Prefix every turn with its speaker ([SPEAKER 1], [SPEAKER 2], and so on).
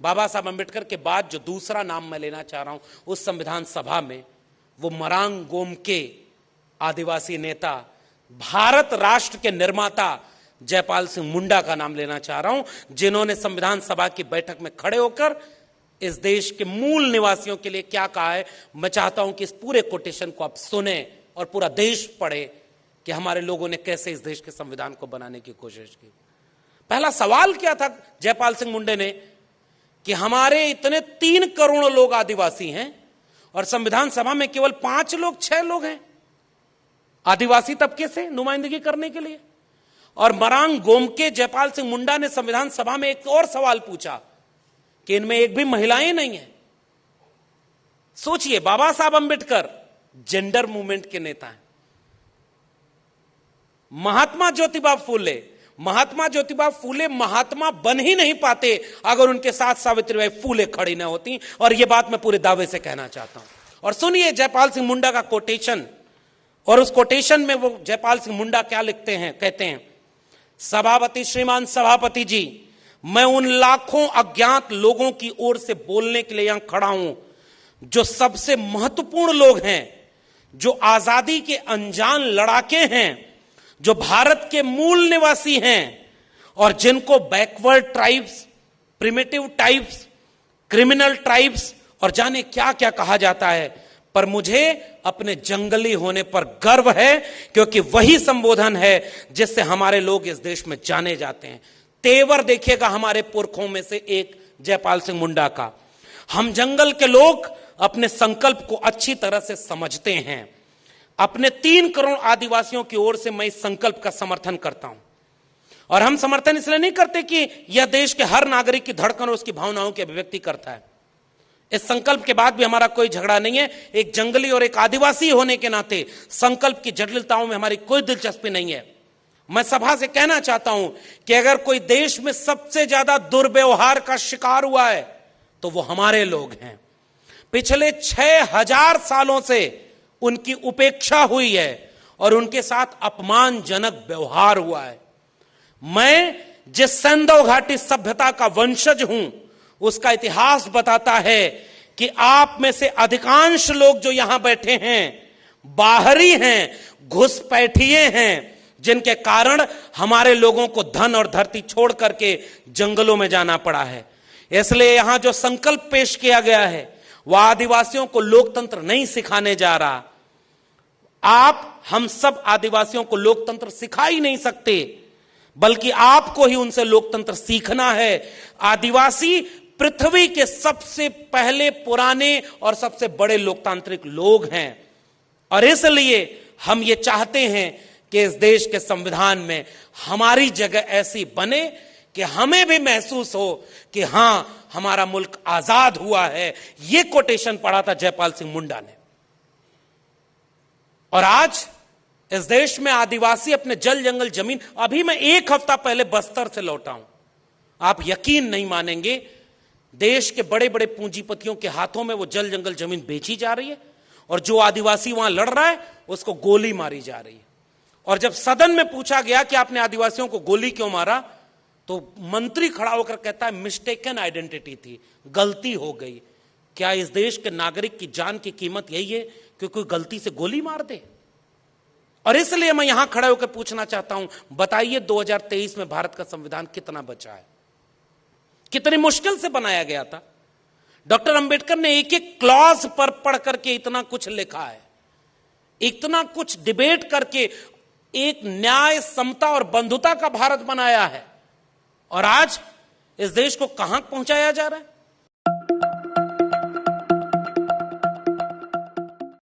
[SPEAKER 1] बाबा साहब अंबेडकर के बाद जो दूसरा नाम मैं लेना चाह रहा हूं उस संविधान सभा में, वो मरांग गोमके आदिवासी नेता, भारत राष्ट्र के निर्माता जयपाल सिंह मुंडा का नाम लेना चाह रहा हूं, जिन्होंने संविधान सभा की बैठक में खड़े होकर इस देश के मूल निवासियों के लिए क्या कहा है। मैं चाहता हूं कि इस पूरे कोटेशन को आप सुने और पूरा देश पढ़े कि हमारे लोगों ने कैसे इस देश के संविधान को बनाने की कोशिश की। पहला सवाल क्या था जयपाल सिंह मुंडे ने कि हमारे इतने 3 करोड़ लोग आदिवासी हैं और संविधान सभा में केवल 5 लोग 6 लोग हैं आदिवासी तबके से नुमाइंदगी करने के लिए। और मरांग गोमके जयपाल सिंह मुंडा ने संविधान सभा में एक और सवाल पूछा कि इनमें एक भी महिलाएं नहीं है। सोचिए, बाबा साहब अंबेडकर जेंडर मूवमेंट के नेता हैं। महात्मा ज्योतिबा फूले महात्मा बन ही नहीं पाते अगर उनके साथ सावित्रीबाई फूले खड़ी ना होती, और यह बात मैं पूरे दावे से कहना चाहता हूं। और सुनिए जयपाल सिंह मुंडा का कोटेशन, और उस कोटेशन में वो जयपाल सिंह मुंडा क्या लिखते हैं, कहते हैं, सभापति, श्रीमान सभापति जी, मैं उन लाखों अज्ञात लोगों की ओर से बोलने के लिए यहां खड़ा हूं जो सबसे महत्वपूर्ण लोग हैं, जो आजादी के अनजान लड़ाके हैं, जो भारत के मूल निवासी हैं और जिनको backward tribes, primitive tribes, criminal tribes और जाने क्या क्या कहा जाता है। पर मुझे अपने जंगली होने पर गर्व है, क्योंकि वही संबोधन है जिससे हमारे लोग इस देश में जाने जाते हैं। तेवर देखिएगा हमारे पुरखों में से एक जयपाल सिंह मुंडा का। हम जंगल के लोग अपने संकल्प को अच्छी तरह से समझते हैं। अपने 3 करोड़ आदिवासियों की ओर से मैं इस संकल्प का समर्थन करता हूं। और हम समर्थन इसलिए नहीं करते कि यह देश के हर नागरिक की धड़कन और उसकी भावनाओं की अभिव्यक्ति करता है। इस संकल्प के बाद भी हमारा कोई झगड़ा नहीं है। एक जंगली और एक आदिवासी होने के नाते संकल्प की जटिलताओं में हमारी कोई दिलचस्पी नहीं है। मैं सभा से कहना चाहता हूं कि अगर कोई देश में सबसे ज्यादा दुर्व्यवहार का शिकार हुआ है तो वो हमारे लोग हैं। पिछले 6000 सालों से उनकी उपेक्षा हुई है और उनके साथ अपमानजनक व्यवहार हुआ है। मैं जिस सैंधव घाटी सभ्यता का वंशज हूं उसका इतिहास बताता है कि आप में से अधिकांश लोग जो यहां बैठे हैं बाहरी हैं, घुसपैठिए हैं, जिनके कारण हमारे लोगों को धन और धरती छोड़ करके जंगलों में जाना पड़ा है। इसलिए यहां जो संकल्प पेश किया गया है वह आदिवासियों को लोकतंत्र नहीं सिखाने जा रहा। हम सब आदिवासियों को लोकतंत्र सिखा ही नहीं सकते, बल्कि आपको ही उनसे लोकतंत्र सीखना है। आदिवासी पृथ्वी के सबसे पहले पुराने और सबसे बड़े लोकतांत्रिक लोग हैं और इसलिए हम ये चाहते हैं कि इस देश के संविधान में हमारी जगह ऐसी बने कि हमें भी महसूस हो कि हां, हमारा मुल्क आजाद हुआ है। यह कोटेशन पढ़ा था जयपाल सिंह मुंडा ने। और आज इस देश में आदिवासी अपने जल जंगल जमीन, अभी मैं 1 हफ्ता पहले बस्तर से लौटा हूं, आप यकीन नहीं मानेंगे, देश के बड़े बड़े पूंजीपतियों के हाथों में वो जल जंगल जमीन बेची जा रही है और जो आदिवासी वहां लड़ रहा है उसको गोली मारी जा रही है। और जब सदन में पूछा गया कि आपने आदिवासियों को गोली क्यों मारा, तो मंत्री खड़ा होकर कहता है मिस्टेकन आइडेंटिटी थी, गलती हो गई। क्या इस देश के नागरिक की जान की कीमत यही है कि कोई गलती से गोली मार दे? और इसलिए मैं यहां खड़ा होकर पूछना चाहता हूं, बताइए 2023 में भारत का संविधान कितना बचा है? कितनी मुश्किल से बनाया गया था। डॉक्टर अंबेडकर ने एक एक क्लॉज पर पढ़ करके इतना कुछ लिखा है, इतना कुछ डिबेट करके एक न्याय, समता और बंधुता का भारत बनाया है। और आज इस देश को कहां पहुंचाया जा रहा है?